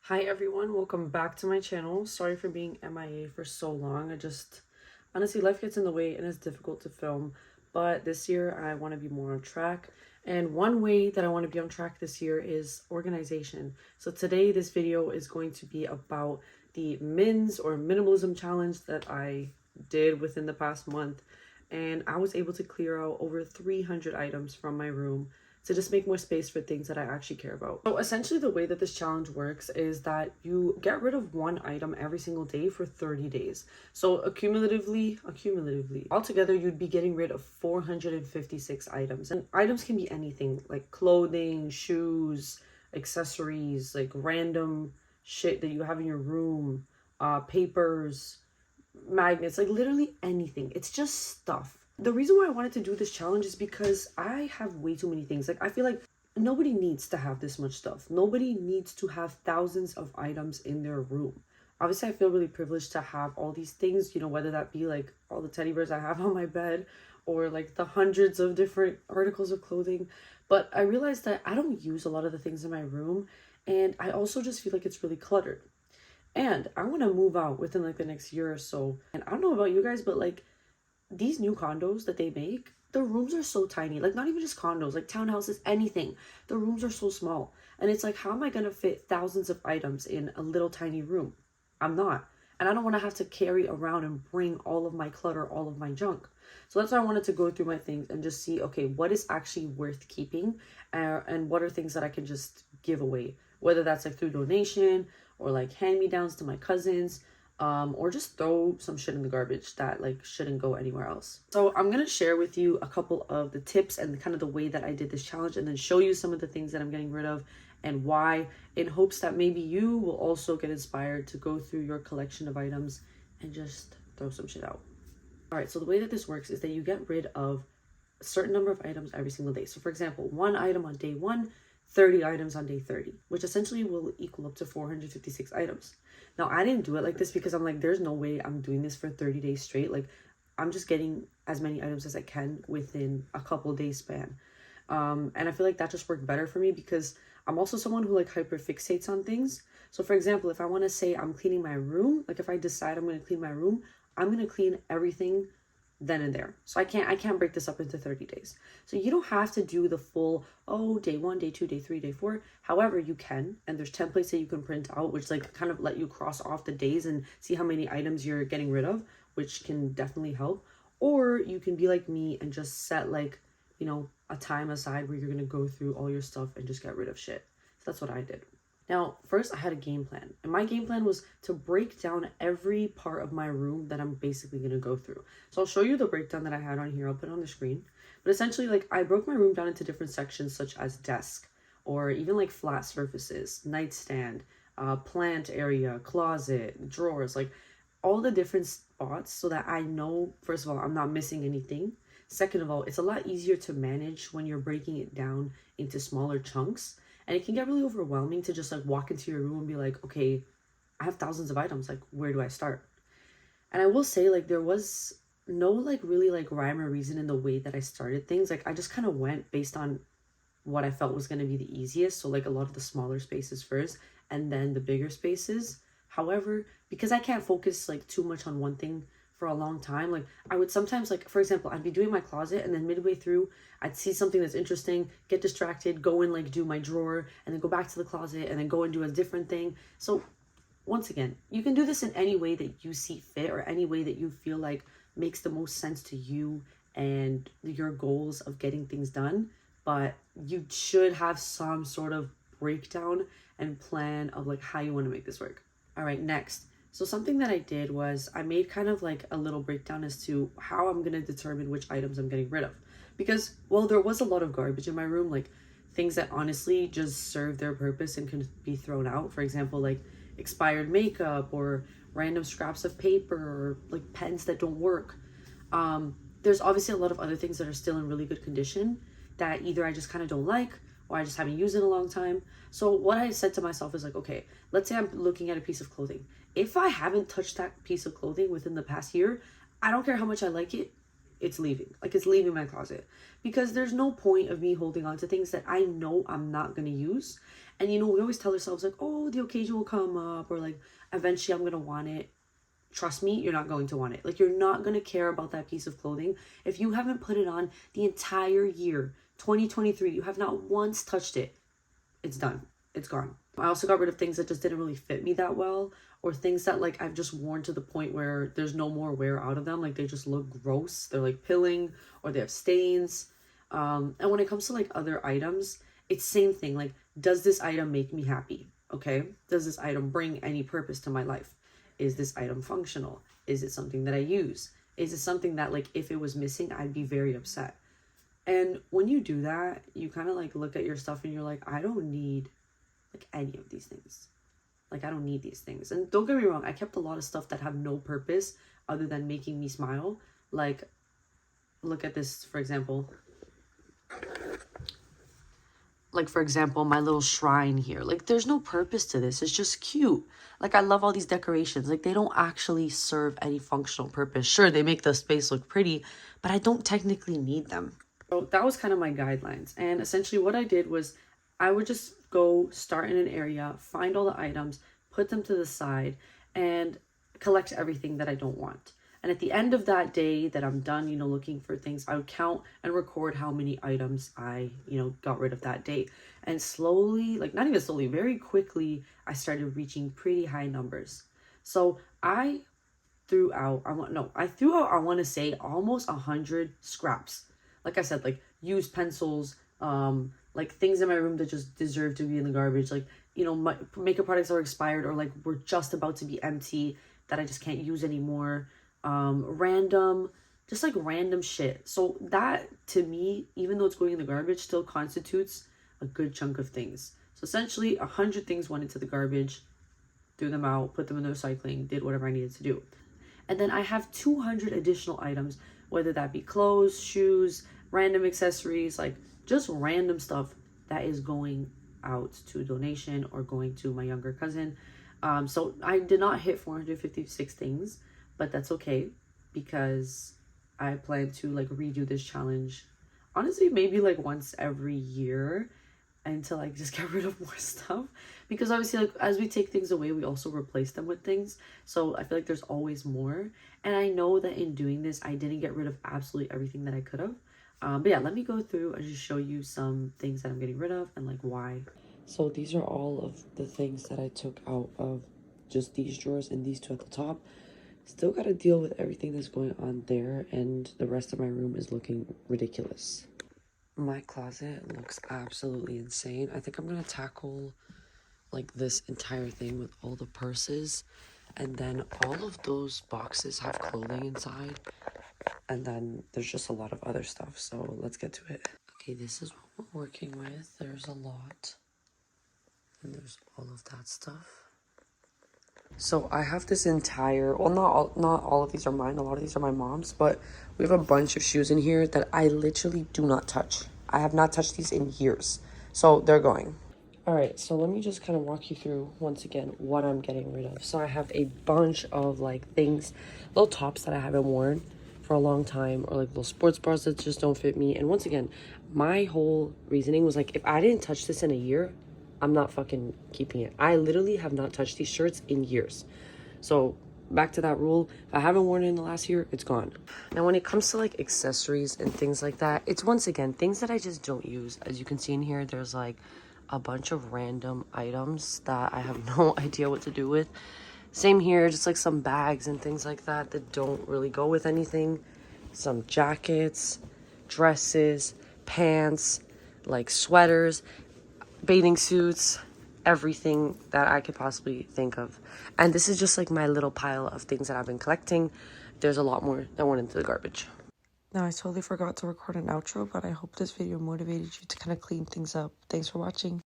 Hi everyone, welcome back to my channel. Sorry for being MIA for so long. Honestly, life gets in the way and it's difficult to film. But this year I want to be more on track. And one way that I want to be on track this year is organization. So today this video is going to be about the MINS or minimalism challenge that I did within the past month. And I was able to clear out over 300 items from my room to just make more space for things that I actually care about. So essentially the way that this challenge works is that you get rid of one item every single day for 30 days. So accumulatively, altogether you'd be getting rid of 456 items. And items can be anything like clothing, shoes, accessories, like random shit that you have in your room, papers, magnets, like literally anything. It's just stuff. The reason why I wanted to do this challenge is because I have way too many things. Like I feel like nobody needs to have this much stuff. Nobody needs to have thousands of items in their room. Obviously, I feel really privileged to have all these things, whether that be like all the teddy bears I have on my bed or like the hundreds of different articles of clothing. But I realized that I don't use a lot of the things in my room. And I also just feel like it's really cluttered. And I want to move out within like the next year or so. And I don't know about you guys, but like these new condos that they make, the rooms are so tiny. Like not even just condos, like townhouses, anything. The rooms are so small. And it's like, how am I going to fit thousands of items in a little tiny room? I'm not. And I don't want to have to carry around and bring all of my clutter, all of my junk. So that's why I wanted to go through my things and just see, okay, what is actually worth keeping and what are things that I can just give away, whether that's like through donation or like hand-me-downs to my cousins, or just throw some shit in the garbage that like shouldn't go anywhere else. So I'm gonna share with you a couple of the tips and kind of the way that I did this challenge, and then show you some of the things that I'm getting rid of and why, in hopes that maybe you will also get inspired to go through your collection of items and just throw some shit out. All right, so the way that this works is that you get rid of a certain number of items every single day. So for example, one item on day 1, 30 items on day 30, which essentially will equal up to 456 items. Now, I didn't do it like this because I'm like, there's no way I'm doing this for 30 days straight. Like, I'm just getting as many items as I can within a couple days span. And I feel like that just worked better for me because I'm also someone who like hyper fixates on things. So for example, if I want to say I'm cleaning my room, like if I decide I'm going to clean my room, I'm going to clean everything then and there. So I can't break this up into 30 days. So you don't have to do the full, oh, day 1, day 2, day 3, day 4. However, you can, and there's templates that you can print out, which like kind of let you cross off the days and see how many items you're getting rid of, which can definitely help. Or you can be like me and just set like, a time aside where you're going to go through all your stuff and just get rid of shit. So that's what I did. Now, first I had a game plan, and my game plan was to break down every part of my room that I'm basically going to go through. So I'll show you the breakdown that I had on here. I'll put it on the screen. But essentially, like, I broke my room down into different sections, such as desk, or even like flat surfaces, nightstand, plant area, closet, drawers, like all the different spots, so that I know, first of all, I'm not missing anything. Second of all, it's a lot easier to manage when you're breaking it down into smaller chunks. And it can get really overwhelming to just like walk into your room and be like, okay, I have thousands of items. Like, where do I start? And I will say, like, there was no like really like rhyme or reason in the way that I started things. Like, I just kind of went based on what I felt was going to be the easiest. So like a lot of the smaller spaces first and then the bigger spaces. However, because I can't focus like too much on one thing for a long time, like I would sometimes, like for example, I'd be doing my closet and then midway through I'd see something that's interesting, get distracted, go and like do my drawer, and then go back to the closet and then go and do a different thing. So once again, you can do this in any way that you see fit or any way that you feel like makes the most sense to you and your goals of getting things done. But you should have some sort of breakdown and plan of like how you want to make this work. All right, next. So something that I did was I made kind of like a little breakdown as to how I'm going to determine which items I'm getting rid of. Because, well, there was a lot of garbage in my room, like things that honestly just serve their purpose and can be thrown out. For example, like expired makeup or random scraps of paper or like pens that don't work. There's obviously a lot of other things that are still in really good condition that either I just kind of don't like or I just haven't used in a long time. So what I said to myself is like, okay, let's say I'm looking at a piece of clothing. If I haven't touched that piece of clothing within the past year, I don't care how much I like it, it's leaving. Like, it's leaving my closet. Because there's no point of me holding on to things that I know I'm not going to use. And, you know, we always tell ourselves, like, oh, the occasion will come up, or, like, eventually I'm going to want it. Trust me, you're not going to want it. Like, you're not going to care about that piece of clothing if you haven't put it on the entire year. 2023, you have not once touched it. It's done. It's gone. I also got rid of things that just didn't really fit me that well, or things that, like, I've just worn to the point where there's no more wear out of them. Like, they just look gross. They're, like, pilling, or they have stains. And when it comes to, like, other items, it's same thing. Like, does this item make me happy? Okay. Does this item bring any purpose to my life? Is this item functional? Is it something that I use? Is it something that, like, if it was missing, I'd be very upset? And when you do that, you kind of, like, look at your stuff and you're like, I don't need, like, any of these things. Like, I don't need these things. And don't get me wrong, I kept a lot of stuff that have no purpose other than making me smile. Like, look at this, for example. Like, for example, my little shrine here. Like, there's no purpose to this. It's just cute. Like, I love all these decorations. Like, they don't actually serve any functional purpose. Sure, they make the space look pretty, but I don't technically need them. So that was kind of my guidelines. And essentially what I did was I would just go start in an area, find all the items, put them to the side, and collect everything that I don't want. And at the end of that day that I'm done, you know, looking for things, I would count and record how many items I, you know, got rid of that day. And slowly, like, not even slowly, very quickly, I started reaching pretty high numbers. So I threw out, I want to say almost 100 scraps. Like I said, like, used pencils, like, things in my room that just deserve to be in the garbage. Like, you know, my makeup products are expired, or, like, we're just about to be empty that I just can't use anymore. Random shit. So that, to me, even though it's going in the garbage, still constitutes a good chunk of things. So essentially 100 things went into the garbage, threw them out, put them in the recycling, did whatever I needed to do. And then I have 200 additional items, whether that be clothes, shoes, random accessories, like, just random stuff that is going out to donation or going to my younger cousin. So I did not hit 456 things, but that's okay, because I plan to, like, redo this challenge, honestly, maybe, like, once every year, until I just get rid of more stuff. Because obviously, like, as we take things away, we also replace them with things. So I feel like there's always more. And I know that in doing this, I didn't get rid of absolutely everything that I could have. But yeah, let me go through and just show you some things that I'm getting rid of and, like, why. So these are all of the things that I took out of just these drawers and these two at the top. Still got to deal with everything that's going on there, and the rest of my room is looking ridiculous. My closet looks absolutely insane. I think I'm going to tackle, like, this entire thing with all the purses, and then all of those boxes have clothing inside, and then there's just a lot of other stuff, so let's get to it. Okay, this is what we're working with. There's a lot, and there's all of that stuff. So I have this entire, well, not all of these are mine. A lot of these are my mom's, but we have a bunch of shoes in here that I literally do not touch. I have not touched these in years. So they're going. All right, so let me just kind of walk you through once again what I'm getting rid of. So I have a bunch of, like, things, little tops that I haven't worn for a long time, or, like, little sports bras that just don't fit me. And once again, my whole reasoning was, like, if I didn't touch this in a year, I'm not fucking keeping it. I literally have not touched these shirts in years. So back to that rule, if I haven't worn it in the last year, it's gone. Now, when it comes to, like, accessories and things like that, it's, once again, things that I just don't use. As you can see in here, there's, like, a bunch of random items that I have no idea what to do with. Same here, just, like, some bags and things like that that don't really go with anything. Some jackets, dresses, pants, like, sweaters, bathing suits, everything that I could possibly think of. And this is just, like, my little pile of things that I've been collecting. There's a lot more that went into the garbage. Now, I totally forgot to record an outro, but I hope this video motivated you to kind of clean things up. Thanks for watching.